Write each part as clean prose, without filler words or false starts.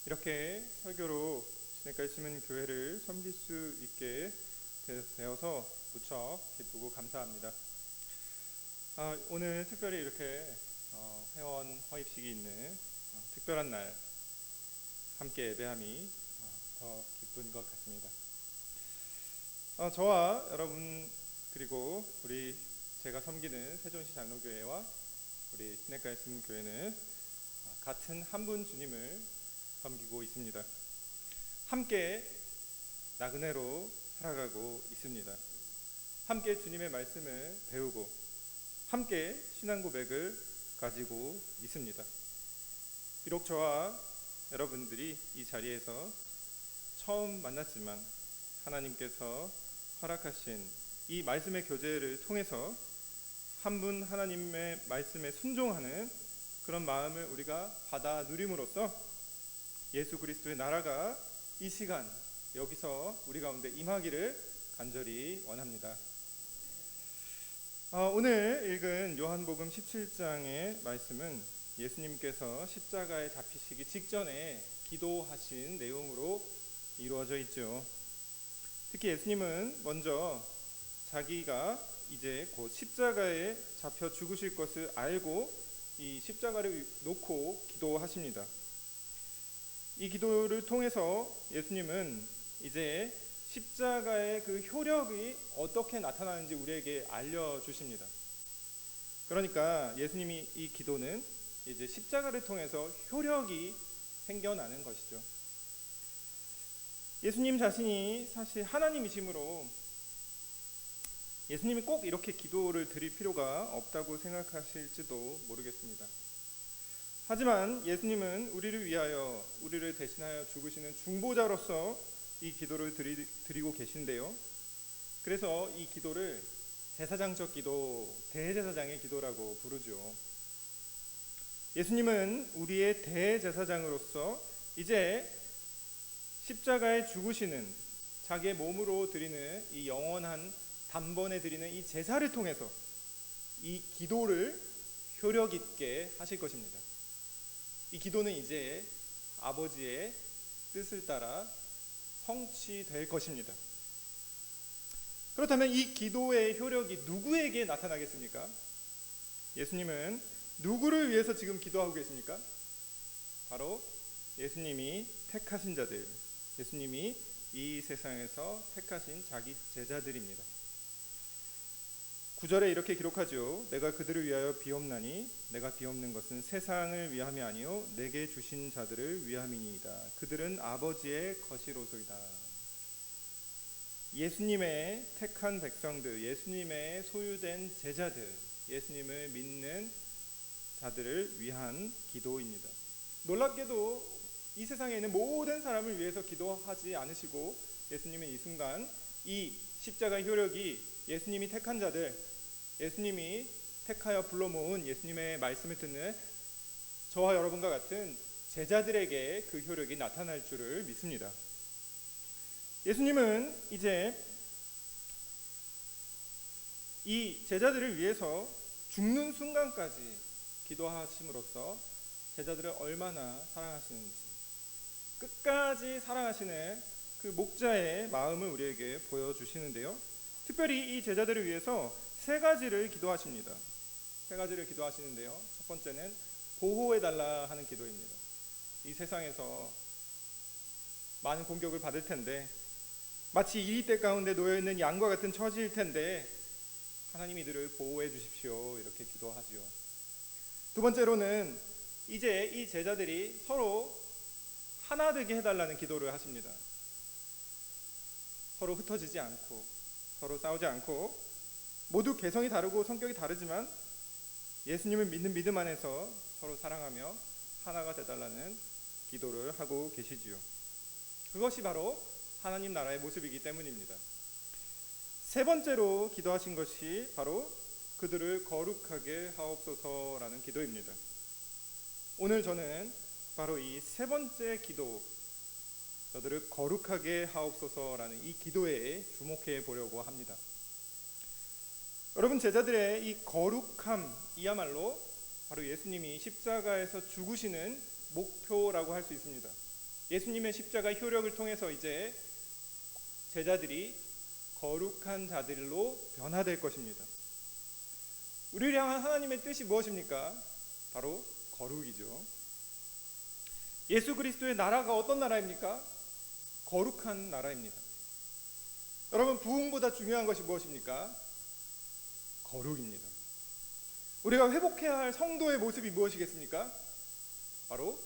이렇게 설교로 시냇가에 심은 교회를 섬길 수 있게 되어서 무척 기쁘고 감사합니다. 오늘 특별히 이렇게 회원 허입식이 있는 특별한 날 함께 예배함이 더 기쁜 것 같습니다. 저와 여러분 그리고 제가 섬기는 세종시 장로교회와 우리 시냇가에 심은 교회는 같은 한 분 주님을 섬기고 있습니다. 함께 나그네로 살아가고 있습니다. 함께 주님의 말씀을 배우고 함께 신앙 고백을 가지고 있습니다. 비록 저와 여러분들이 이 자리에서 처음 만났지만 하나님께서 허락하신 이 말씀의 교제를 통해서 한 분 하나님의 말씀에 순종하는 그런 마음을 우리가 받아 누림으로써 예수 그리스도의 나라가 이 시간 여기서 우리 가운데 임하기를 간절히 원합니다. 오늘 읽은 요한복음 17장의 말씀은 예수님께서 십자가에 잡히시기 직전에 기도하신 내용으로 이루어져 있죠. 특히 예수님은 먼저 자기가 이제 곧 십자가에 잡혀 죽으실 것을 알고 이 십자가를 놓고 기도하십니다. 이 기도를 통해서 예수님은 이제 십자가의 그 효력이 어떻게 나타나는지 우리에게 알려주십니다. 그러니까 예수님이 이 기도는 이제 십자가를 통해서 효력이 생겨나는 것이죠. 예수님 자신이 사실 하나님이시므로 예수님이 꼭 이렇게 기도를 드릴 필요가 없다고 생각하실지도 모르겠습니다. 하지만 예수님은 우리를 위하여 우리를 대신하여 죽으시는 중보자로서 이 기도를 드리고 계신데요. 그래서 이 기도를 제사장적 기도, 대제사장의 기도라고 부르죠. 예수님은 우리의 대제사장으로서 이제 십자가에 죽으시는 자기의 몸으로 드리는 이 영원한 단번에 드리는 이 제사를 통해서 이 기도를 효력 있게 하실 것입니다. 이 기도는 이제 아버지의 뜻을 따라 성취될 것입니다. 그렇다면 이 기도의 효력이 누구에게 나타나겠습니까? 예수님은 누구를 위해서 지금 기도하고 계십니까? 바로 예수님이 택하신 자들, 예수님이 이 세상에서 택하신 자기 제자들입니다. 9절에 이렇게 기록하죠. 내가 그들을 위하여 비옵나니 내가 비옵는 것은 세상을 위함이 아니요 내게 주신 자들을 위함이니이다. 그들은 아버지의 것이로소이다. 예수님의 택한 백성들, 예수님의 소유된 제자들, 예수님을 믿는 자들을 위한 기도입니다. 놀랍게도 이 세상에 있는 모든 사람을 위해서 기도하지 않으시고 예수님은 이 순간 이 십자가의 효력이 예수님이 택한 자들, 예수님이 택하여 불러 모은 예수님의 말씀을 듣는 저와 여러분과 같은 제자들에게 그 효력이 나타날 줄을 믿습니다. 예수님은 이제 이 제자들을 위해서 죽는 순간까지 기도하심으로써 제자들을 얼마나 사랑하시는지, 끝까지 사랑하시는 그 목자의 마음을 우리에게 보여주시는데요. 특별히 이 제자들을 위해서 세 가지를 기도하십니다. 세 가지를 기도하시는데요. 첫 번째는 보호해달라 하는 기도입니다. 이 세상에서 많은 공격을 받을 텐데 마치 이리떼 가운데 놓여있는 양과 같은 처지일 텐데 하나님 이들을 보호해 주십시오. 이렇게 기도하지요. 두 번째로는 이제 이 제자들이 서로 하나 되게 해달라는 기도를 하십니다. 서로 흩어지지 않고 서로 싸우지 않고 모두 개성이 다르고 성격이 다르지만 예수님을 믿는 믿음 안에서 서로 사랑하며 하나가 되달라는 기도를 하고 계시지요. 그것이 바로 하나님 나라의 모습이기 때문입니다. 세 번째로 기도하신 것이 바로 그들을 거룩하게 하옵소서라는 기도입니다. 오늘 저는 바로 이 세 번째 기도, 저들을 거룩하게 하옵소서라는 이 기도에 주목해 보려고 합니다. 여러분, 제자들의 이 거룩함이야말로 바로 예수님이 십자가에서 죽으시는 목표라고 할 수 있습니다. 예수님의 십자가 효력을 통해서 이제 제자들이 거룩한 자들로 변화될 것입니다. 우리를 향한 하나님의 뜻이 무엇입니까? 바로 거룩이죠. 예수 그리스도의 나라가 어떤 나라입니까? 거룩한 나라입니다. 여러분, 부흥보다 중요한 것이 무엇입니까? 거룩입니다. 우리가 회복해야 할 성도의 모습이 무엇이겠습니까? 바로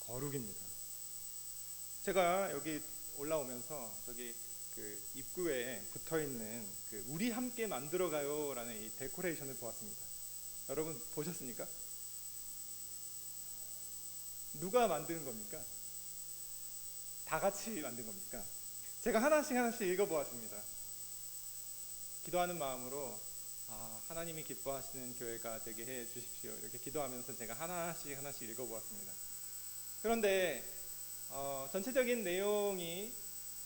거룩입니다. 제가 여기 올라오면서 저기 그 입구에 붙어있는 그 우리 함께 만들어가요 라는 이 데코레이션을 보았습니다. 여러분 보셨습니까? 누가 만드는 겁니까? 다 같이 만든 겁니까? 제가 하나씩 읽어보았습니다. 기도하는 마음으로 하나님이 기뻐하시는 교회가 되게 해 주십시오, 이렇게 기도하면서 제가 하나씩 읽어보았습니다. 그런데 전체적인 내용이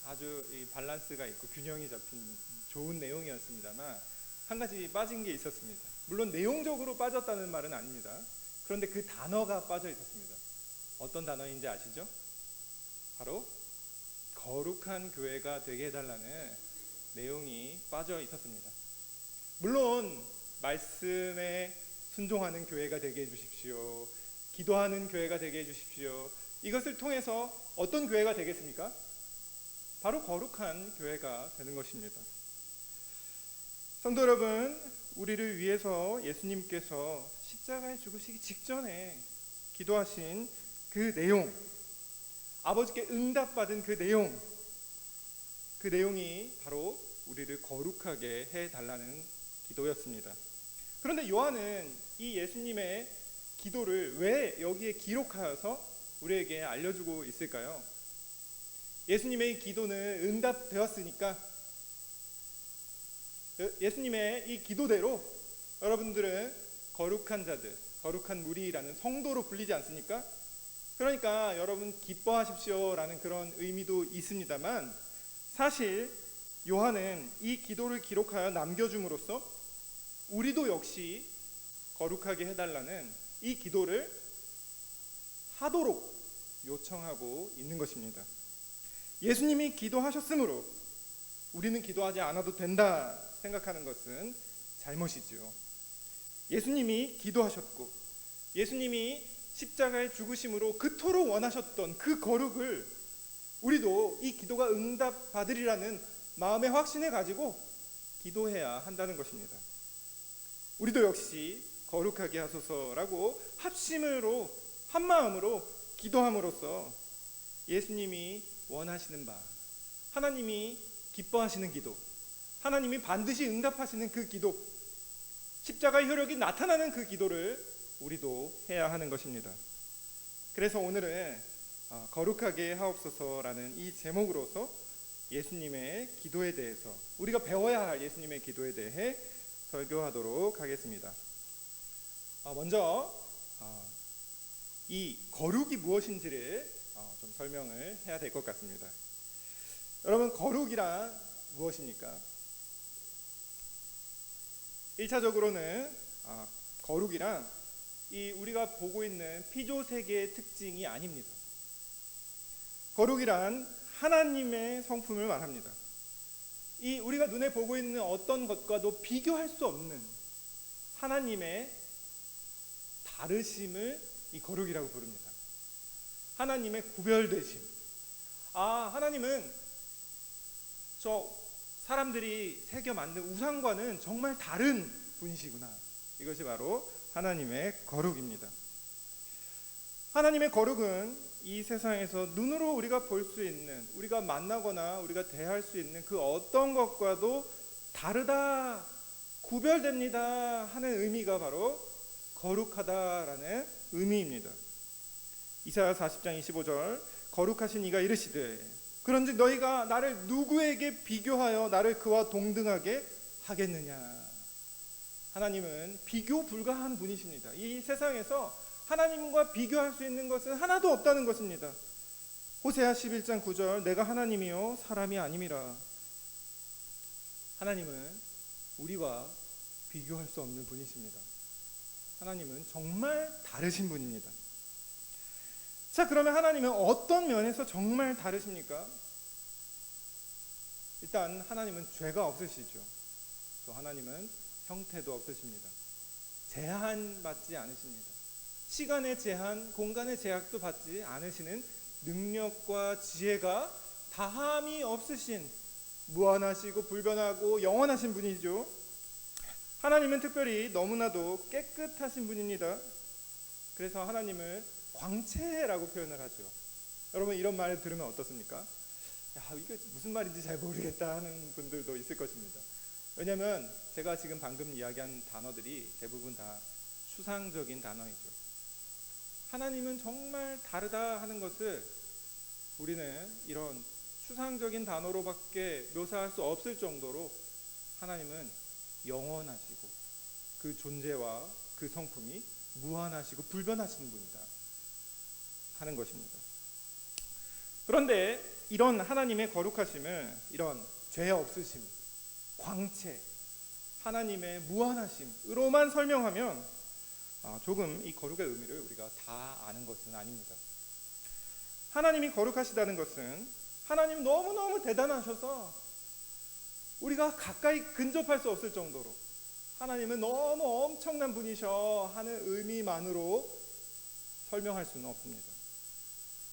아주 이 밸런스가 있고 균형이 잡힌 좋은 내용이었습니다만 한 가지 빠진 게 있었습니다. 물론 내용적으로 빠졌다는 말은 아닙니다. 그런데 그 단어가 빠져 있었습니다. 어떤 단어인지 아시죠? 바로 거룩한 교회가 되게 해달라는 내용이 빠져 있었습니다. 물론 말씀에 순종하는 교회가 되게 해주십시오, 기도하는 교회가 되게 해주십시오, 이것을 통해서 어떤 교회가 되겠습니까? 바로 거룩한 교회가 되는 것입니다. 성도 여러분, 우리를 위해서 예수님께서 십자가에 죽으시기 직전에 기도하신 그 내용, 아버지께 응답받은 그 내용이 바로 우리를 거룩하게 해달라는 기도였습니다. 그런데 요한은 이 예수님의 기도를 왜 여기에 기록하여서 우리에게 알려주고 있을까요? 예수님의 기도는 응답되었으니까 예수님의 이 기도대로 여러분들은 거룩한 자들, 거룩한 무리라는 성도로 불리지 않습니까? 그러니까 여러분 기뻐하십시오 라는 그런 의미도 있습니다만, 사실 요한은 이 기도를 기록하여 남겨줌으로써 우리도 역시 거룩하게 해달라는 이 기도를 하도록 요청하고 있는 것입니다. 예수님이 기도하셨으므로 우리는 기도하지 않아도 된다 생각하는 것은 잘못이죠. 예수님이 기도하셨고 예수님이 십자가의 죽으심으로 그토록 원하셨던 그 거룩을 우리도 이 기도가 응답받으리라는 마음의 확신을 가지고 기도해야 한다는 것입니다. 우리도 역시 거룩하게 하소서라고 합심으로 한마음으로 기도함으로써 예수님이 원하시는 바, 하나님이 기뻐하시는 기도, 하나님이 반드시 응답하시는 그 기도, 십자가의 효력이 나타나는 그 기도를 우리도 해야 하는 것입니다. 그래서 오늘은 거룩하게 하옵소서라는 이 제목으로서 예수님의 기도에 대해서, 우리가 배워야 할 예수님의 기도에 대해 설교하도록 하겠습니다. 먼저 이 거룩이 무엇인지를 좀 설명을 해야 될 것 같습니다. 여러분, 거룩이란 무엇입니까? 1차적으로는 거룩이란 이 우리가 보고 있는 피조세계의 특징이 아닙니다. 거룩이란 하나님의 성품을 말합니다. 이 우리가 눈에 보고 있는 어떤 것과도 비교할 수 없는 하나님의 다르심을 이 거룩이라고 부릅니다. 하나님의 구별되심. 하나님은 저 사람들이 새겨 만든 우상과는 정말 다른 분이시구나. 이것이 바로 하나님의 거룩입니다. 하나님의 거룩은 이 세상에서 눈으로 우리가 볼 수 있는, 우리가 만나거나 우리가 대할 수 있는 그 어떤 것과도 다르다, 구별됩니다 하는 의미가 바로 거룩하다라는 의미입니다. 이사야 40장 25절, 거룩하신 이가 이르시되 그런즉 너희가 나를 누구에게 비교하여 나를 그와 동등하게 하겠느냐. 하나님은 비교 불가한 분이십니다. 이 세상에서 하나님과 비교할 수 있는 것은 하나도 없다는 것입니다. 호세아 11장 9절, 내가 하나님이요 사람이 아님이라. 하나님은 우리와 비교할 수 없는 분이십니다. 하나님은 정말 다르신 분입니다. 자, 그러면 하나님은 어떤 면에서 정말 다르십니까? 일단 하나님은 죄가 없으시죠. 또 하나님은 형태도 없으십니다. 제한받지 않으십니다. 시간의 제한, 공간의 제약도 받지 않으시는 능력과 지혜가 다함이 없으신, 무한하시고 불변하고 영원하신 분이죠. 하나님은 특별히 너무나도 깨끗하신 분입니다. 그래서 하나님을 광채라고 표현을 하죠. 여러분, 이런 말을 들으면 어떻습니까? 야, 이게 무슨 말인지 잘 모르겠다 하는 분들도 있을 것입니다. 왜냐하면 제가 지금 방금 이야기한 단어들이 대부분 다 추상적인 단어이죠. 하나님은 정말 다르다 하는 것을 우리는 이런 추상적인 단어로밖에 묘사할 수 없을 정도로 하나님은 영원하시고 그 존재와 그 성품이 무한하시고 불변하신 분이다 하는 것입니다. 그런데 이런 하나님의 거룩하심을 이런 죄 없으심, 광채, 하나님의 무한하심으로만 설명하면 조금 이 거룩의 의미를 우리가 다 아는 것은 아닙니다. 하나님이 거룩하시다는 것은 하나님 너무너무 대단하셔서 우리가 가까이 근접할 수 없을 정도로 하나님은 너무 엄청난 분이셔 하는 의미만으로 설명할 수는 없습니다.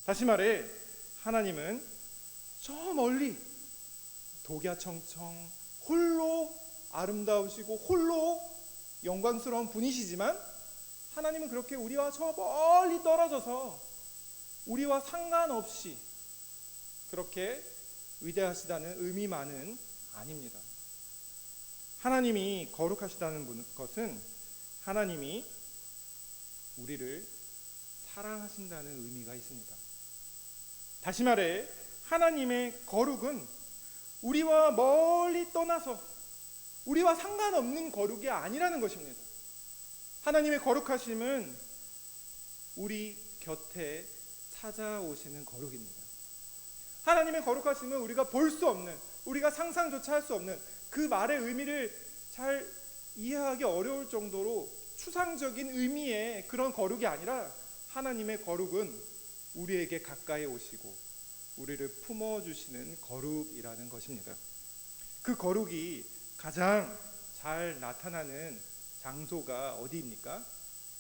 다시 말해, 하나님은 저 멀리 독야청청 홀로 아름다우시고 홀로 영광스러운 분이시지만 하나님은 그렇게 우리와 저 멀리 떨어져서 우리와 상관없이 그렇게 위대하시다는 의미만은 아닙니다. 하나님이 거룩하시다는 것은 하나님이 우리를 사랑하신다는 의미가 있습니다. 다시 말해, 하나님의 거룩은 우리와 멀리 떠나서 우리와 상관없는 거룩이 아니라는 것입니다. 하나님의 거룩하심은 우리 곁에 찾아오시는 거룩입니다. 하나님의 거룩하심은 우리가 볼 수 없는, 우리가 상상조차 할 수 없는 그 말의 의미를 잘 이해하기 어려울 정도로 추상적인 의미의 그런 거룩이 아니라 하나님의 거룩은 우리에게 가까이 오시고 우리를 품어주시는 거룩이라는 것입니다. 그 거룩이 가장 잘 나타나는 장소가 어디입니까?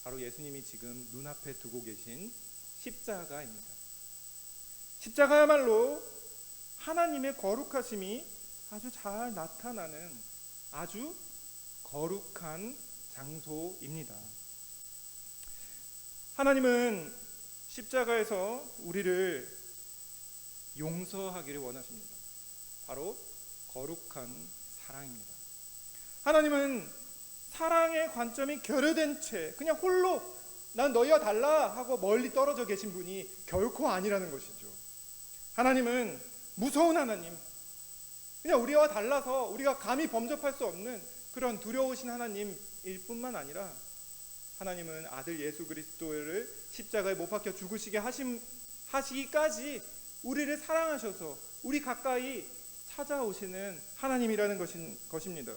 바로 예수님이 지금 눈앞에 두고 계신 십자가입니다. 십자가야말로 하나님의 거룩하심이 아주 잘 나타나는 아주 거룩한 장소입니다. 하나님은 십자가에서 우리를 용서하기를 원하십니다. 바로 거룩한 사랑입니다. 하나님은 사랑의 관점이 결여된 채 그냥 홀로 난 너희와 달라 하고 멀리 떨어져 계신 분이 결코 아니라는 것이죠. 하나님은 무서운 하나님, 그냥 우리와 달라서 우리가 감히 범접할 수 없는 그런 두려우신 하나님일 뿐만 아니라 하나님은 아들 예수 그리스도를 십자가에 못 박혀 죽으시게 하시기까지 우리를 사랑하셔서 우리 가까이 찾아오시는 하나님이라는 것입니다.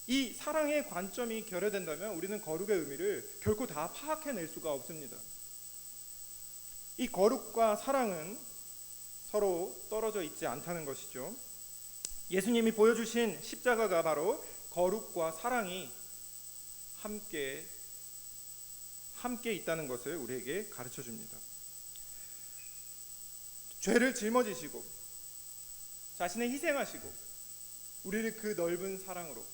이 사랑의 관점이 결여된다면 우리는 거룩의 의미를 결코 다 파악해낼 수가 없습니다. 이 거룩과 사랑은 서로 떨어져 있지 않다는 것이죠. 예수님이 보여주신 십자가가 바로 거룩과 사랑이 함께 있다는 것을 우리에게 가르쳐 줍니다. 죄를 짊어지시고 자신을 희생하시고 우리를 그 넓은 사랑으로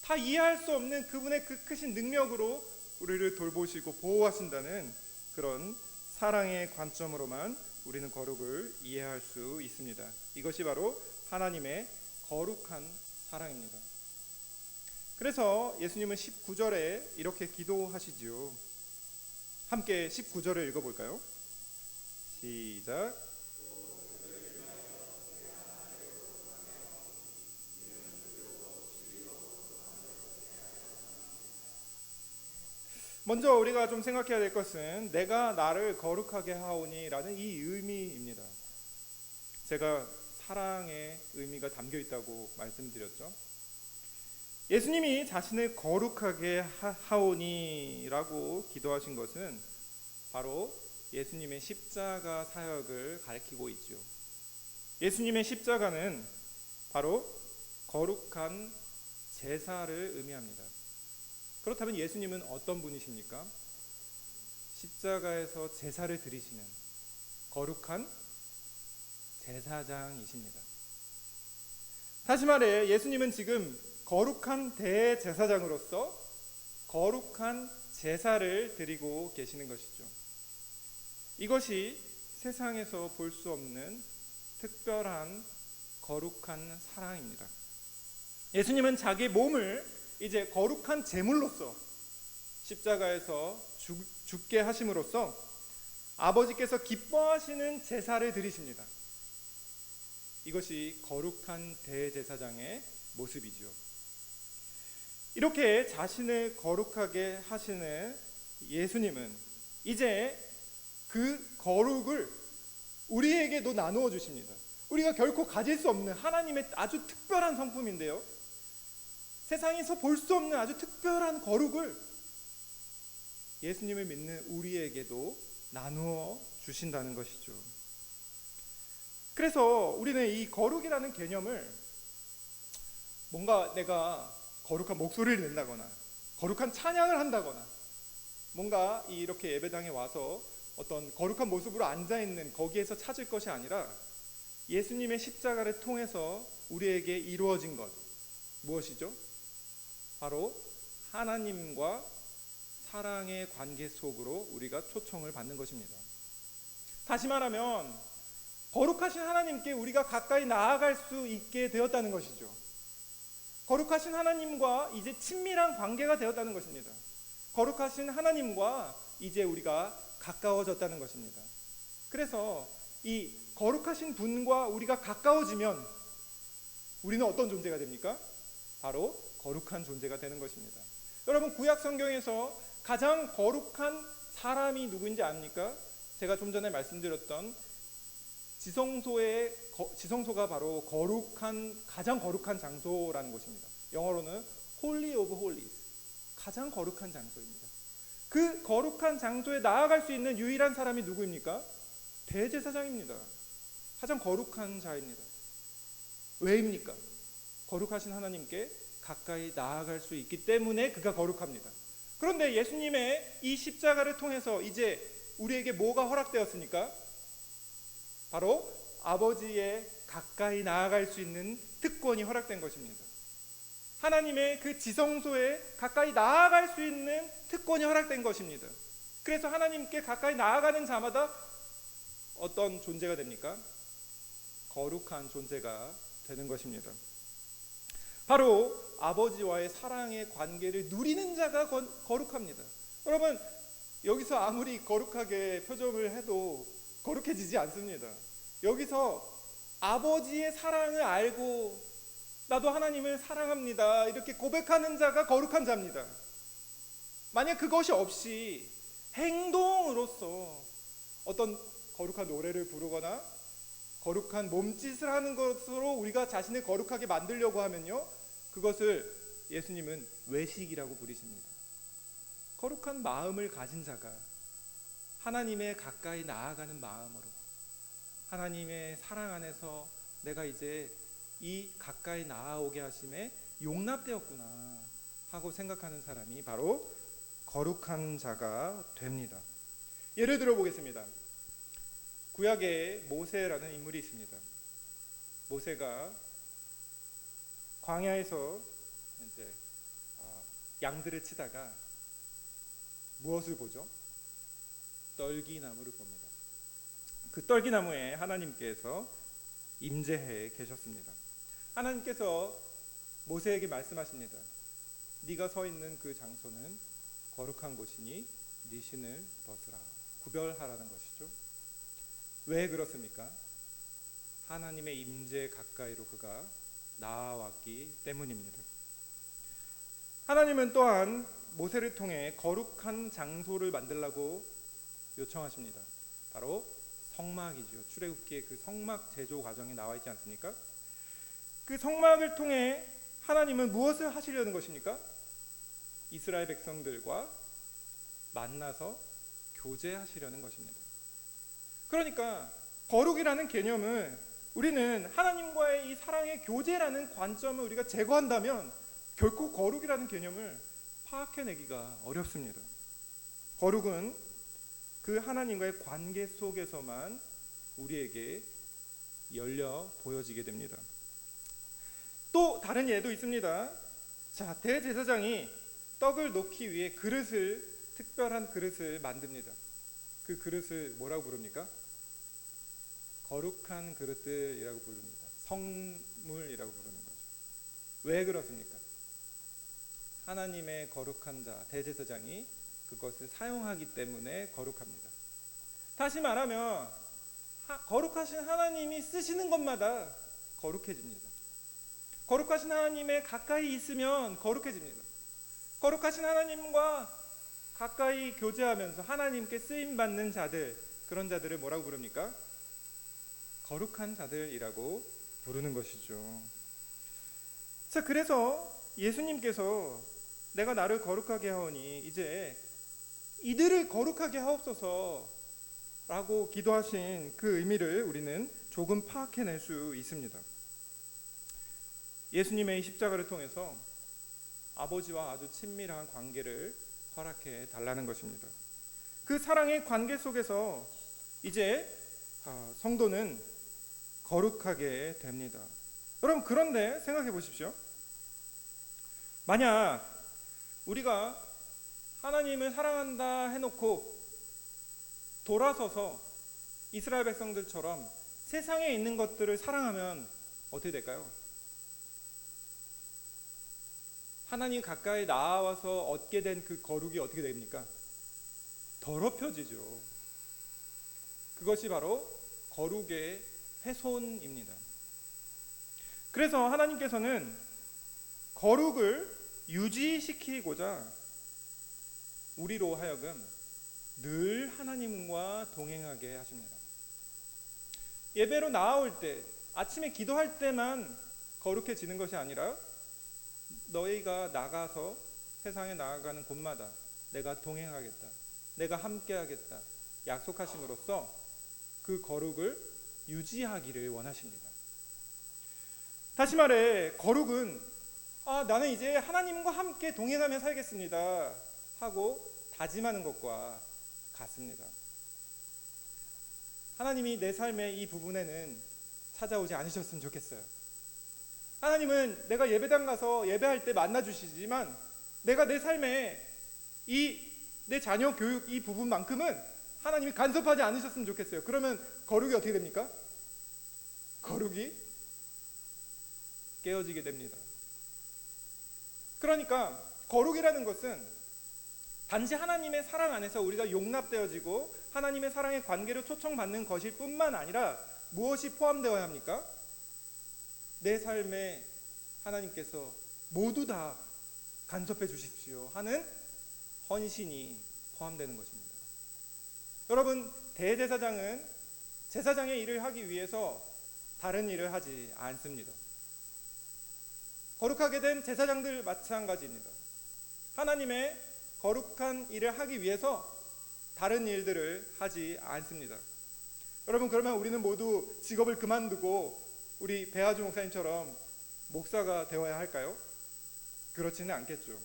다 이해할 수 없는 그분의 그 크신 능력으로 우리를 돌보시고 보호하신다는 그런 사랑의 관점으로만 우리는 거룩을 이해할 수 있습니다. 이것이 바로 하나님의 거룩한 사랑입니다. 그래서 예수님은 19절에 이렇게 기도하시지요. 함께 19절을 읽어볼까요? 시작. 먼저 우리가 좀 생각해야 될 것은 내가 나를 거룩하게 하오니 라는 이 의미입니다. 제가 사랑의 의미가 담겨 있다고 말씀드렸죠. 예수님이 자신을 거룩하게 하오니 라고 기도하신 것은 바로 예수님의 십자가 사역을 가리키고 있죠. 예수님의 십자가는 바로 거룩한 제사를 의미합니다. 그렇다면 예수님은 어떤 분이십니까? 십자가에서 제사를 드리시는 거룩한 제사장이십니다. 다시 말해 예수님은 지금 거룩한 대제사장으로서 거룩한 제사를 드리고 계시는 것이죠. 이것이 세상에서 볼 수 없는 특별한 거룩한 사랑입니다. 예수님은 자기 몸을 이제 거룩한 제물로서 십자가에서 죽게 하심으로써 아버지께서 기뻐하시는 제사를 드리십니다. 이것이 거룩한 대제사장의 모습이죠. 이렇게 자신을 거룩하게 하시는 예수님은 이제 그 거룩을 우리에게도 나누어 주십니다. 우리가 결코 가질 수 없는 하나님의 아주 특별한 성품인데요, 세상에서 볼 수 없는 아주 특별한 거룩을 예수님을 믿는 우리에게도 나누어 주신다는 것이죠. 그래서 우리는 이 거룩이라는 개념을 뭔가 내가 거룩한 목소리를 낸다거나 거룩한 찬양을 한다거나 뭔가 이렇게 예배당에 와서 어떤 거룩한 모습으로 앉아있는 거기에서 찾을 것이 아니라 예수님의 십자가를 통해서 우리에게 이루어진 것, 무엇이죠? 바로 하나님과 사랑의 관계 속으로 우리가 초청을 받는 것입니다. 다시 말하면 거룩하신 하나님께 우리가 가까이 나아갈 수 있게 되었다는 것이죠. 거룩하신 하나님과 이제 친밀한 관계가 되었다는 것입니다. 거룩하신 하나님과 이제 우리가 가까워졌다는 것입니다. 그래서 이 거룩하신 분과 우리가 가까워지면 우리는 어떤 존재가 됩니까? 바로 거룩한 존재가 되는 것입니다. 여러분, 구약 성경에서 가장 거룩한 사람이 누구인지 압니까? 제가 좀 전에 말씀드렸던 지성소가 바로 가장 거룩한 장소라는 곳입니다. 영어로는 Holy of Holies, 가장 거룩한 장소입니다. 그 거룩한 장소에 나아갈 수 있는 유일한 사람이 누구입니까? 대제사장입니다. 가장 거룩한 자입니다. 왜입니까? 거룩하신 하나님께 가까이 나아갈 수 있기 때문에 그가 거룩합니다. 그런데 예수님의 이 십자가를 통해서 이제 우리에게 뭐가 허락되었습니까? 바로 아버지의 가까이 나아갈 수 있는 특권이 허락된 것입니다. 하나님의 그 지성소에 가까이 나아갈 수 있는 특권이 허락된 것입니다. 그래서 하나님께 가까이 나아가는 자마다 어떤 존재가 됩니까? 거룩한 존재가 되는 것입니다. 바로 아버지와의 사랑의 관계를 누리는 자가 거룩합니다. 여러분, 여기서 아무리 거룩하게 표정을 해도 거룩해지지 않습니다. 여기서 아버지의 사랑을 알고 나도 하나님을 사랑합니다 이렇게 고백하는 자가 거룩한 자입니다. 만약 그것이 없이 행동으로서 어떤 거룩한 노래를 부르거나 거룩한 몸짓을 하는 것으로 우리가 자신을 거룩하게 만들려고 하면요, 그것을 예수님은 외식이라고 부르십니다. 거룩한 마음을 가진 자가 하나님의 가까이 나아가는 마음으로 하나님의 사랑 안에서 내가 이제 이 가까이 나아오게 하심에 용납되었구나 하고 생각하는 사람이 바로 거룩한 자가 됩니다. 예를 들어 보겠습니다. 구약에 모세라는 인물이 있습니다. 모세가 광야에서 이제 양들을 치다가 무엇을 보죠? 떨기나무를 봅니다. 그 떨기나무에 하나님께서 임재해 계셨습니다. 하나님께서 모세에게 말씀하십니다. 네가 서 있는 그 장소는 거룩한 곳이니 네 신을 벗으라, 구별하라는 것이죠. 왜 그렇습니까? 하나님의 임재 가까이로 그가 나아왔기 때문입니다. 하나님은 또한 모세를 통해 거룩한 장소를 만들라고 요청하십니다. 바로 성막이죠. 출애굽기의 그 성막 제조 과정이 나와 있지 않습니까? 그 성막을 통해 하나님은 무엇을 하시려는 것입니까? 이스라엘 백성들과 만나서 교제하시려는 것입니다. 그러니까 거룩이라는 개념을 우리는 하나님과의 이 사랑의 교제라는 관점을 우리가 제거한다면 결코 거룩이라는 개념을 파악해내기가 어렵습니다. 거룩은 그 하나님과의 관계 속에서만 우리에게 열려 보여지게 됩니다. 또 다른 예도 있습니다. 자, 대제사장이 떡을 놓기 위해 특별한 그릇을 만듭니다. 그 그릇을 뭐라고 부릅니까? 거룩한 그릇들이라고 부릅니다. 성물이라고 부르는 거죠. 왜 그렇습니까? 하나님의 거룩한 자, 대제사장이 그것을 사용하기 때문에 거룩합니다. 다시 말하면 거룩하신 하나님이 쓰시는 것마다 거룩해집니다. 거룩하신 하나님에 가까이 있으면 거룩해집니다. 거룩하신 하나님과 가까이 교제하면서 하나님께 쓰임받는 자들, 그런 자들을 뭐라고 부릅니까? 거룩한 자들이라고 부르는 것이죠. 자, 그래서 예수님께서 내가 나를 거룩하게 하오니 이제 이들을 거룩하게 하옵소서 라고 기도하신 그 의미를 우리는 조금 파악해낼 수 있습니다. 예수님의 십자가를 통해서 아버지와 아주 친밀한 관계를 허락해 달라는 것입니다. 그 사랑의 관계 속에서 이제 성도는 거룩하게 됩니다. 여러분, 그런데 생각해 보십시오. 만약 우리가 하나님을 사랑한다 해놓고 돌아서서 이스라엘 백성들처럼 세상에 있는 것들을 사랑하면 어떻게 될까요? 하나님 가까이 나와서 얻게 된 그 거룩이 어떻게 됩니까? 더럽혀지죠. 그것이 바로 거룩의 훼손입니다. 그래서 하나님께서는 거룩을 유지시키고자 우리로 하여금 늘 하나님과 동행하게 하십니다. 예배로 나아올 때, 아침에 기도할 때만 거룩해지는 것이 아니라 너희가 나가서 세상에 나아가는 곳마다 내가 동행하겠다, 내가 함께하겠다 약속하심으로써 그 거룩을 유지하기를 원하십니다. 다시 말해, 거룩은 나는 이제 하나님과 함께 동행하며 살겠습니다 하고 다짐하는 것과 같습니다. 하나님이 내 삶의 이 부분에는 찾아오지 않으셨으면 좋겠어요. 하나님은 내가 예배당 가서 예배할 때 만나주시지만 내가 내 삶에 내 자녀 교육 이 부분만큼은 하나님이 간섭하지 않으셨으면 좋겠어요. 그러면 거룩이 어떻게 됩니까? 거룩이 깨어지게 됩니다. 그러니까 거룩이라는 것은 단지 하나님의 사랑 안에서 우리가 용납되어지고 하나님의 사랑의 관계로 초청받는 것일 뿐만 아니라 무엇이 포함되어야 합니까? 내 삶에 하나님께서 모두 다 간섭해 주십시오 하는 헌신이 포함되는 것입니다. 여러분, 대제사장은 제사장의 일을 하기 위해서 다른 일을 하지 않습니다. 거룩하게 된 제사장들 마찬가지입니다. 하나님의 거룩한 일을 하기 위해서 다른 일들을 하지 않습니다. 여러분, 그러면 우리는 모두 직업을 그만두고 우리 배아주 목사님처럼 목사가 되어야 할까요? 그렇지는 않겠죠.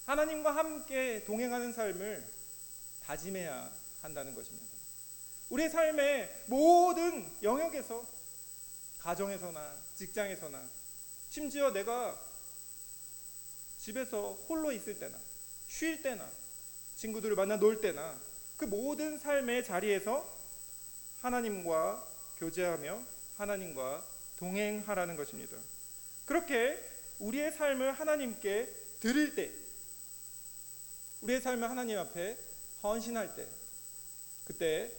하나님과 함께 동행하는 삶을 다짐해야 한다는 것입니다. 우리의 삶의 모든 영역에서, 가정에서나 직장에서나, 심지어 내가 집에서 홀로 있을 때나 쉴 때나 친구들을 만나 놀 때나 그 모든 삶의 자리에서 하나님과 교제하며 하나님과 동행하라는 것입니다. 그렇게 우리의 삶을 하나님께 드릴 때, 우리의 삶을 하나님 앞에 헌신할 때, 그때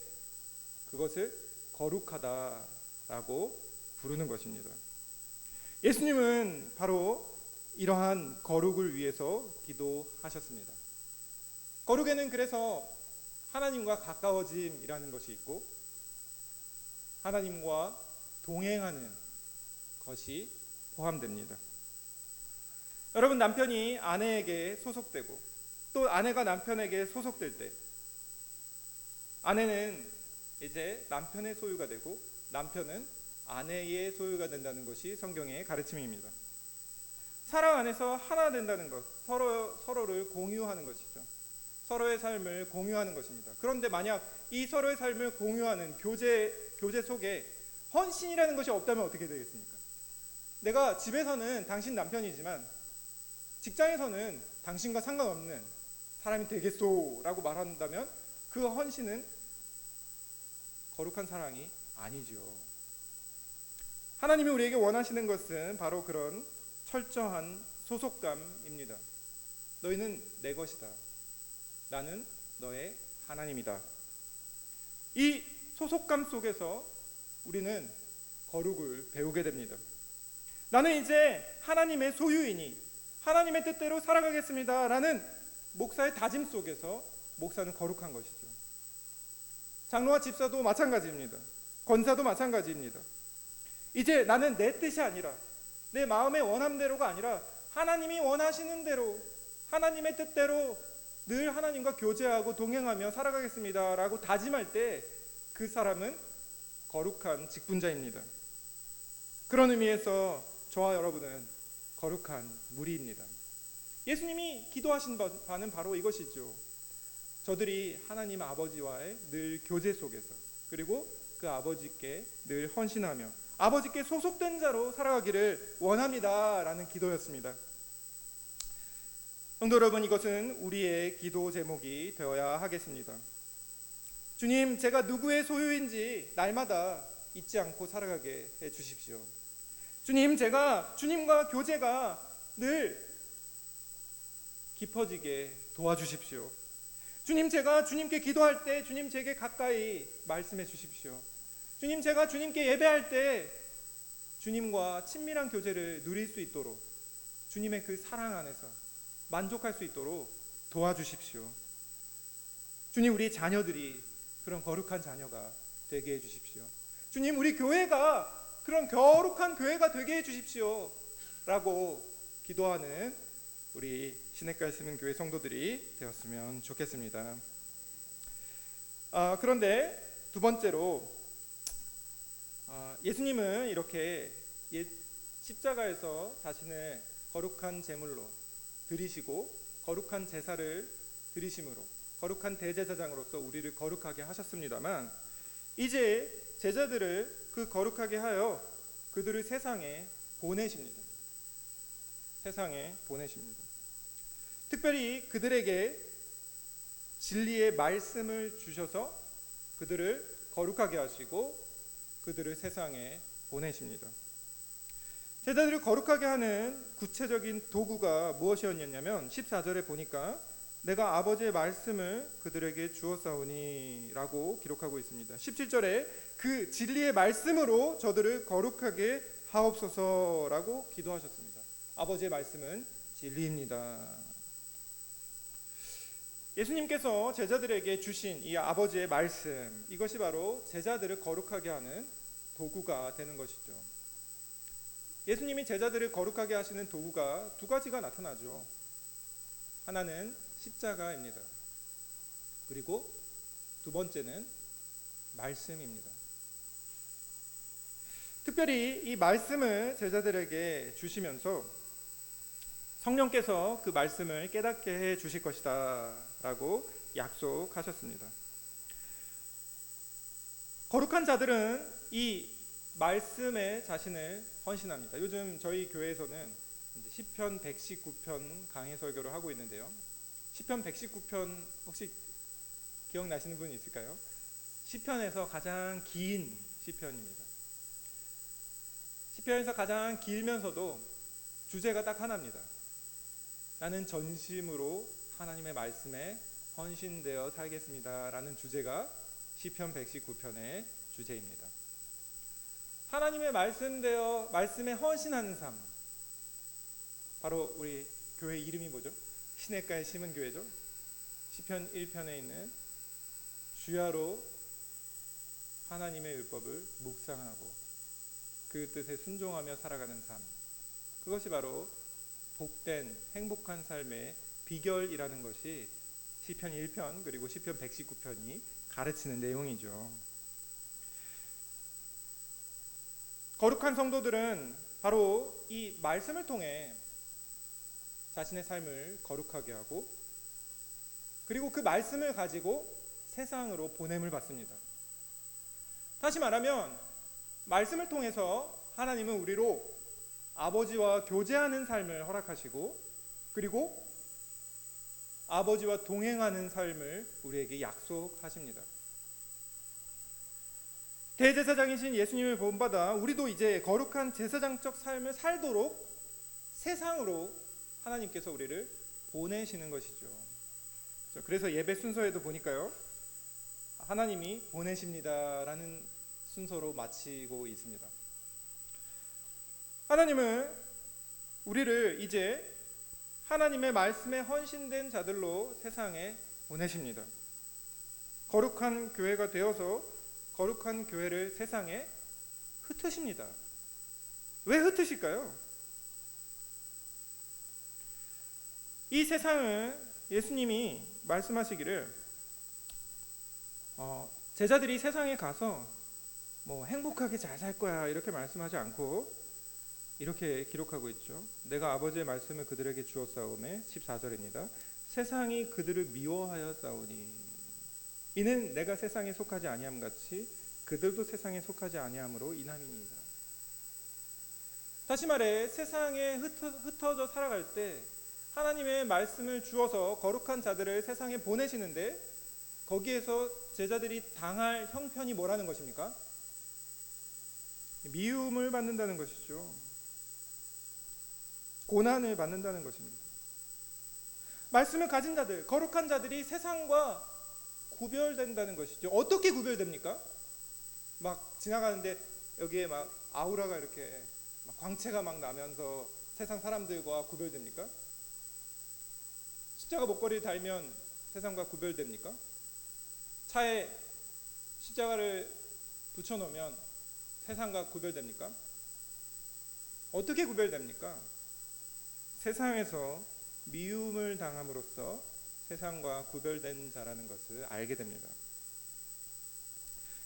그것을 거룩하다라고 부르는 것입니다. 예수님은 바로 이러한 거룩을 위해서 기도하셨습니다. 거룩에는 그래서 하나님과 가까워짐이라는 것이 있고 하나님과 동행하는 것이 포함됩니다. 여러분, 남편이 아내에게 소속되고 또 아내가 남편에게 소속될 때 아내는 이제 남편의 소유가 되고 남편은 아내의 소유가 된다는 것이 성경의 가르침입니다. 사랑 안에서 하나 된다는 것, 서로를 공유하는 것이죠. 서로의 삶을 공유하는 것입니다. 그런데 만약 이 서로의 삶을 공유하는 교제 속에 헌신이라는 것이 없다면 어떻게 되겠습니까? 내가 집에서는 당신 남편이지만 직장에서는 당신과 상관없는 사람이 되겠소라고 말한다면 그 헌신은 거룩한 사랑이 아니죠. 하나님이 우리에게 원하시는 것은 바로 그런 철저한 소속감입니다. 너희는 내 것이다. 나는 너의 하나님이다. 이 소속감 속에서 우리는 거룩을 배우게 됩니다. 나는 이제 하나님의 소유이니 하나님의 뜻대로 살아가겠습니다 라는 목사의 다짐 속에서 목사는 거룩한 것이죠. 장로와 집사도 마찬가지입니다. 권사도 마찬가지입니다. 이제 나는 내 뜻이 아니라 내 마음의 원함대로가 아니라 하나님이 원하시는 대로 하나님의 뜻대로 늘 하나님과 교제하고 동행하며 살아가겠습니다 라고 다짐할 때 그 사람은 거룩한 직분자입니다. 그런 의미에서 저와 여러분은 거룩한 무리입니다. 예수님이 기도하신 바는 바로 이것이죠. 저들이 하나님 아버지와의 늘 교제 속에서 그리고 그 아버지께 늘 헌신하며 아버지께 소속된 자로 살아가기를 원합니다 라는 기도였습니다. 성도 여러분, 이것은 우리의 기도 제목이 되어야 하겠습니다. 주님, 제가 누구의 소유인지 날마다 잊지 않고 살아가게 해주십시오. 주님, 제가 주님과 교제가 늘 깊어지게 도와주십시오. 주님, 제가 주님께 기도할 때 주님 제게 가까이 말씀해 주십시오. 주님, 제가 주님께 예배할 때 주님과 친밀한 교제를 누릴 수 있도록 주님의 그 사랑 안에서 만족할 수 있도록 도와주십시오. 주님, 우리 자녀들이 그런 거룩한 자녀가 되게 해주십시오. 주님, 우리 교회가 그런 거룩한 교회가 되게 해주십시오 라고 기도하는 우리 시냇가에 심은 교회 성도들이 되었으면 좋겠습니다. 그런데 두 번째로 예수님은 이렇게 십자가에서 자신을 거룩한 제물로 드리시고 거룩한 제사를 드리심으로 거룩한 대제사장으로서 우리를 거룩하게 하셨습니다만 이제 제자들을 그 거룩하게 하여 그들을 세상에 보내십니다. 세상에 보내십니다. 특별히 그들에게 진리의 말씀을 주셔서 그들을 거룩하게 하시고 그들을 세상에 보내십니다. 제자들을 거룩하게 하는 구체적인 도구가 무엇이었냐면 14절에 보니까 내가 아버지의 말씀을 그들에게 주었사오니 라고 기록하고 있습니다. 17절에 그 진리의 말씀으로 저들을 거룩하게 하옵소서 라고 기도하셨습니다. 아버지의 말씀은 진리입니다. 예수님께서 제자들에게 주신 이 아버지의 말씀, 이것이 바로 제자들을 거룩하게 하는 도구가 되는 것이죠. 예수님이 제자들을 거룩하게 하시는 도구가 두 가지가 나타나죠. 하나는 십자가입니다. 그리고 두 번째는 말씀입니다. 특별히 이 말씀을 제자들에게 주시면서 성령께서 그 말씀을 깨닫게 해 주실 것이다 라고 약속하셨습니다. 거룩한 자들은 이 말씀에 자신을 헌신합니다. 요즘 저희 교회에서는 시편 119편 강해 설교를 하고 있는데요. 시편 119편 혹시 기억나시는 분 있을까요? 시편에서 가장 긴 시편입니다. 시편에서 가장 길면서도 주제가 딱 하나입니다. 나는 전심으로 하나님의 말씀에 헌신되어 살겠습니다 라는 주제가 시편 119편의 주제입니다. 하나님의 말씀에 헌신하는 삶, 바로 우리 교회 이름이 뭐죠? 시냇가에 심은 교회죠. 시편 1편에 있는 주야로 하나님의 율법을 묵상하고 그 뜻에 순종하며 살아가는 삶, 그것이 바로 복된 행복한 삶의 비결이라는 것이 시편 1편 그리고 시편 119편이 가르치는 내용이죠. 거룩한 성도들은 바로 이 말씀을 통해 자신의 삶을 거룩하게 하고, 그리고 그 말씀을 가지고 세상으로 보냄을 받습니다. 다시 말하면 말씀을 통해서 하나님은 우리로 아버지와 교제하는 삶을 허락하시고, 그리고 아버지와 동행하는 삶을 우리에게 약속하십니다. 대제사장이신 예수님을 본받아 우리도 이제 거룩한 제사장적 삶을 살도록 세상으로 하나님께서 우리를 보내시는 것이죠. 그래서 예배 순서에도 보니까요, 하나님이 보내십니다라는 순서로 마치고 있습니다. 하나님은 우리를 이제 하나님의 말씀에 헌신된 자들로 세상에 보내십니다. 거룩한 교회가 되어서 거룩한 교회를 세상에 흩으십니다. 왜 흩으실까요? 이 세상은 예수님이 말씀하시기를 제자들이 세상에 가서 행복하게 잘 살 거야 이렇게 말씀하지 않고 이렇게 기록하고 있죠. 내가 아버지의 말씀을 그들에게 주었사오매 14절입니다. 세상이 그들을 미워하여 싸우니 이는 내가 세상에 속하지 아니함 같이 그들도 세상에 속하지 아니함으로 인함이니이다. 다시 말해 세상에 흩어져 살아갈 때 하나님의 말씀을 주어서 거룩한 자들을 세상에 보내시는데, 거기에서 제자들이 당할 형편이 뭐라는 것입니까? 미움을 받는다는 것이죠. 고난을 받는다는 것입니다. 말씀을 가진 자들, 거룩한 자들이 세상과 구별된다는 것이죠. 어떻게 구별됩니까? 막 지나가는데 여기에 막 아우라가 이렇게 막 광채가 막 나면서 세상 사람들과 구별됩니까? 십자가 목걸이를 달면 세상과 구별됩니까? 차에 십자가를 붙여놓으면 세상과 구별됩니까? 어떻게 구별됩니까? 세상에서 미움을 당함으로써 세상과 구별된 자라는 것을 알게 됩니다.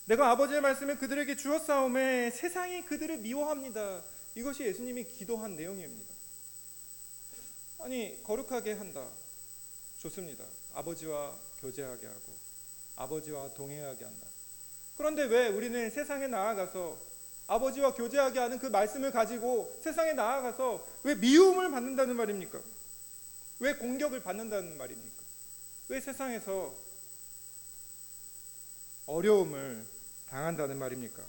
내가 아버지의 말씀을 그들에게 주었사오매 세상이 그들을 미워합니다. 이것이 예수님이 기도한 내용입니다. 아니, 거룩하게 한다. 좋습니다. 아버지와 교제하게 하고 아버지와 동행하게 한다. 그런데 왜 우리는 세상에 나아가서 아버지와 교제하게 하는 그 말씀을 가지고 세상에 나아가서 왜 미움을 받는다는 말입니까? 왜 공격을 받는다는 말입니까? 왜 세상에서 어려움을 당한다는 말입니까?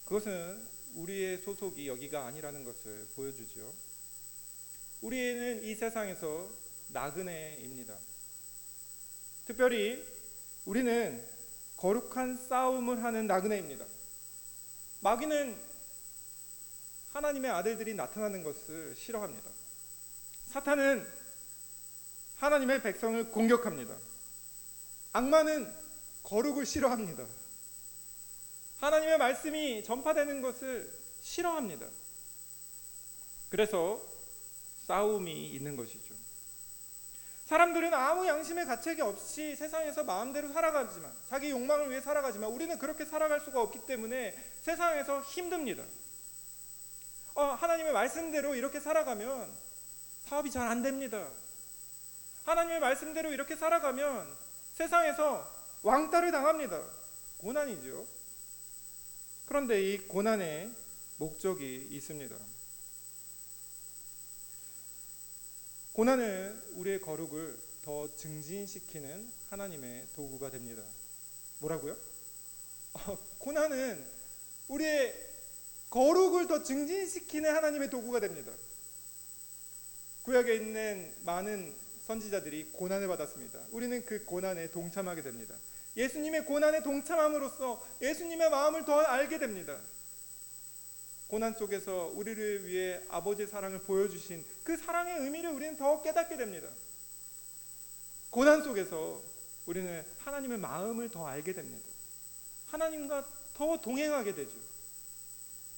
그것은 우리의 소속이 여기가 아니라는 것을 보여주죠. 우리는 이 세상에서 나그네입니다. 특별히 우리는 거룩한 싸움을 하는 나그네입니다. 마귀는 하나님의 아들들이 나타나는 것을 싫어합니다. 사탄은 하나님의 백성을 공격합니다. 악마는 거룩을 싫어합니다. 하나님의 말씀이 전파되는 것을 싫어합니다. 그래서 싸움이 있는 것이죠. 사람들은 아무 양심의 가책이 없이 세상에서 마음대로 살아가지만, 자기 욕망을 위해 살아가지만 우리는 그렇게 살아갈 수가 없기 때문에 세상에서 힘듭니다. 하나님의 말씀대로 이렇게 살아가면 사업이 잘 안 됩니다. 하나님의 말씀대로 이렇게 살아가면 세상에서 왕따를 당합니다. 고난이죠. 그런데 이 고난의 목적이 있습니다. 고난은 우리의 거룩을 더 증진시키는 하나님의 도구가 됩니다. 뭐라고요? 고난은 우리의 거룩을 더 증진시키는 하나님의 도구가 됩니다. 구약에 있는 많은 선지자들이 고난을 받았습니다. 우리는 그 고난에 동참하게 됩니다. 예수님의 고난에 동참함으로써 예수님의 마음을 더 알게 됩니다. 고난 속에서 우리를 위해 아버지의 사랑을 보여주신 그 사랑의 의미를 우리는 더 깨닫게 됩니다. 고난 속에서 우리는 하나님의 마음을 더 알게 됩니다. 하나님과 더 동행하게 되죠.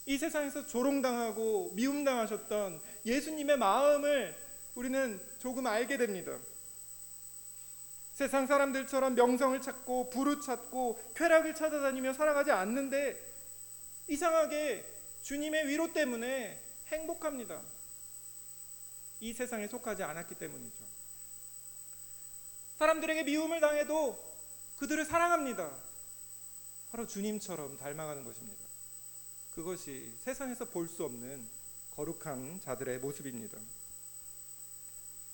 이 세상에서 조롱당하고 미움당하셨던 예수님의 마음을 우리는 조금 알게 됩니다. 세상 사람들처럼 명성을 찾고 부를 찾고 쾌락을 찾아다니며 살아가지 않는데 이상하게 주님의 위로 때문에 행복합니다. 이 세상에 속하지 않았기 때문이죠. 사람들에게 미움을 당해도 그들을 사랑합니다. 바로 주님처럼 닮아가는 것입니다. 그것이 세상에서 볼 수 없는 거룩한 자들의 모습입니다.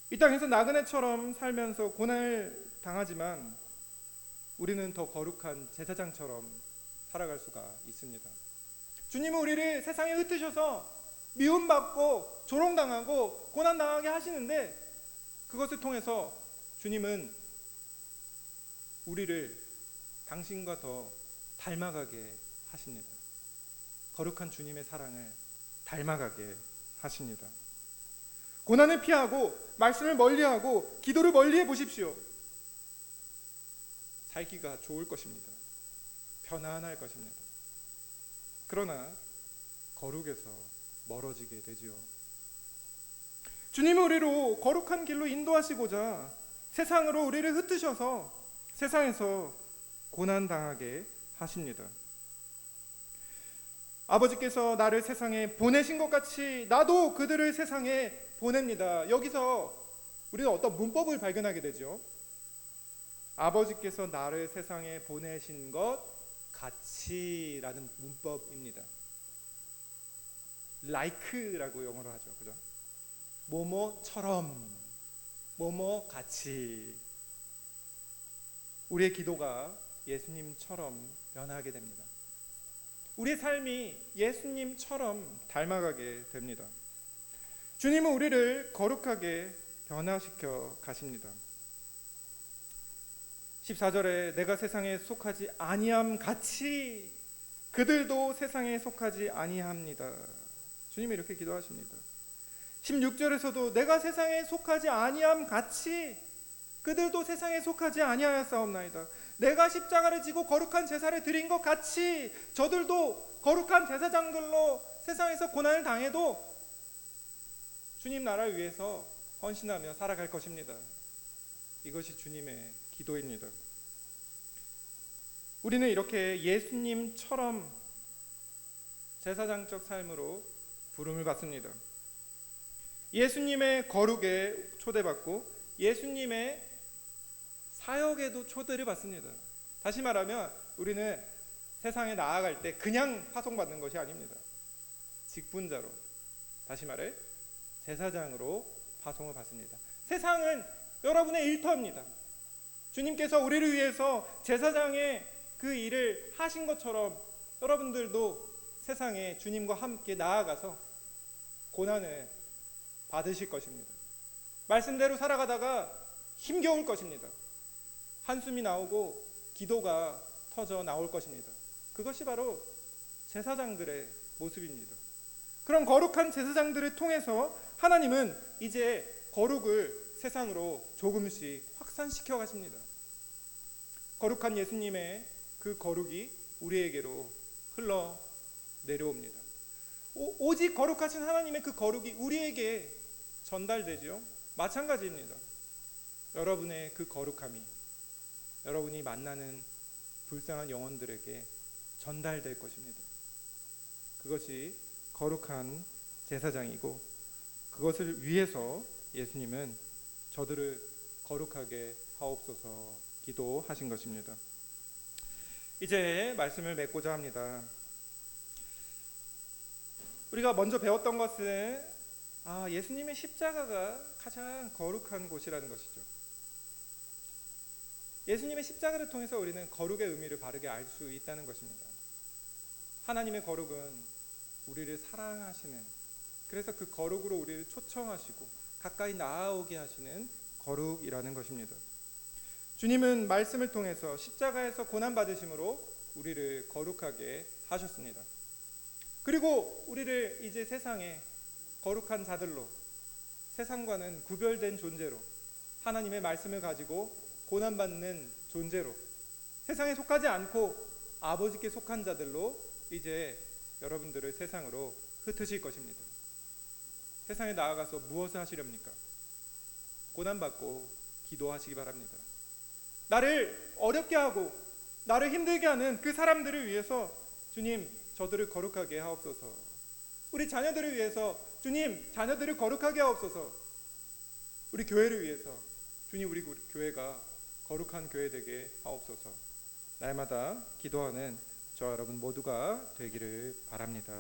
이 땅에서 나그네처럼 살면서 고난을 당하지만 우리는 더 거룩한 제사장처럼 살아갈 수가 있습니다. 주님은 우리를 세상에 흩으셔서 미움받고 조롱당하고 고난당하게 하시는데 그것을 통해서 주님은 우리를 당신과 더 닮아가게 하십니다. 거룩한 주님의 사랑을 닮아가게 하십니다. 고난을 피하고 말씀을 멀리하고 기도를 멀리해 보십시오. 살기가 좋을 것입니다. 편안할 것입니다. 그러나 거룩에서 멀어지게 되지요. 주님은 우리로 거룩한 길로 인도하시고자 세상으로 우리를 흩으셔서 세상에서 고난당하게 하십니다. 아버지께서 나를 세상에 보내신 것 같이 나도 그들을 세상에 보냅니다. 여기서 우리는 어떤 문법을 발견하게 되죠. 아버지께서 나를 세상에 보내신 것 같이라는 문법입니다. like라고 영어로 하죠. 그죠? 뭐뭐처럼, 뭐뭐 같이. 우리의 기도가 예수님처럼 변하게 됩니다. 우리의 삶이 예수님처럼 닮아가게 됩니다. 주님은 우리를 거룩하게 변화시켜 가십니다. 14절에 내가 세상에 속하지 아니함 같이 그들도 세상에 속하지 아니합니다. 주님이 이렇게 기도하십니다. 16절에서도 내가 세상에 속하지 아니함 같이 그들도 세상에 속하지 아니하였사옵나이다. 내가 십자가를 지고 거룩한 제사를 드린 것 같이 저들도 거룩한 제사장들로 세상에서 고난을 당해도 주님 나라를 위해서 헌신하며 살아갈 것입니다. 이것이 주님의 기도입니다. 우리는 이렇게 예수님처럼 제사장적 삶으로 부름을 받습니다. 예수님의 거룩에 초대받고 예수님의 사역에도 초대를 받습니다. 다시 말하면 우리는 세상에 나아갈 때 그냥 파송받는 것이 아닙니다. 직분자로, 다시 말해 제사장으로 파송을 받습니다. 세상은 여러분의 일터입니다. 주님께서 우리를 위해서 제사장의 그 일을 하신 것처럼 여러분들도 세상에 주님과 함께 나아가서 고난을 받으실 것입니다. 말씀대로 살아가다가 힘겨울 것입니다. 한숨이 나오고 기도가 터져 나올 것입니다. 그것이 바로 제사장들의 모습입니다. 그런 거룩한 제사장들을 통해서 하나님은 이제 거룩을 세상으로 조금씩 확산시켜 가십니다. 거룩한 예수님의 그 거룩이 우리에게로 흘러 내려옵니다. 오직 거룩하신 하나님의 그 거룩이 우리에게 전달되죠. 마찬가지입니다. 여러분의 그 거룩함이 여러분이 만나는 불쌍한 영혼들에게 전달될 것입니다. 그것이 거룩한 제사장이고 그것을 위해서 예수님은 저들을 거룩하게 하옵소서 기도하신 것입니다. 이제 말씀을 맺고자 합니다. 우리가 먼저 배웠던 것은 예수님의 십자가가 가장 거룩한 곳이라는 것이죠. 예수님의 십자가를 통해서 우리는 거룩의 의미를 바르게 알 수 있다는 것입니다. 하나님의 거룩은 우리를 사랑하시는, 그래서 그 거룩으로 우리를 초청하시고 가까이 나아오게 하시는 거룩이라는 것입니다. 주님은 말씀을 통해서 십자가에서 고난받으심으로 우리를 거룩하게 하셨습니다. 그리고 우리를 이제 세상에 거룩한 자들로, 세상과는 구별된 존재로, 하나님의 말씀을 가지고 고난받는 존재로, 세상에 속하지 않고 아버지께 속한 자들로 이제 여러분들을 세상으로 흩으실 것입니다. 세상에 나아가서 무엇을 하시렵니까? 고난받고 기도하시기 바랍니다. 나를 어렵게 하고 나를 힘들게 하는 그 사람들을 위해서 주님, 저들을 거룩하게 하옵소서. 우리 자녀들을 위해서 주님, 자녀들을 거룩하게 하옵소서. 우리 교회를 위해서 주님, 우리 교회가 거룩한 교회 되게 하옵소서. 날마다 기도하는 저와 여러분 모두가 되기를 바랍니다.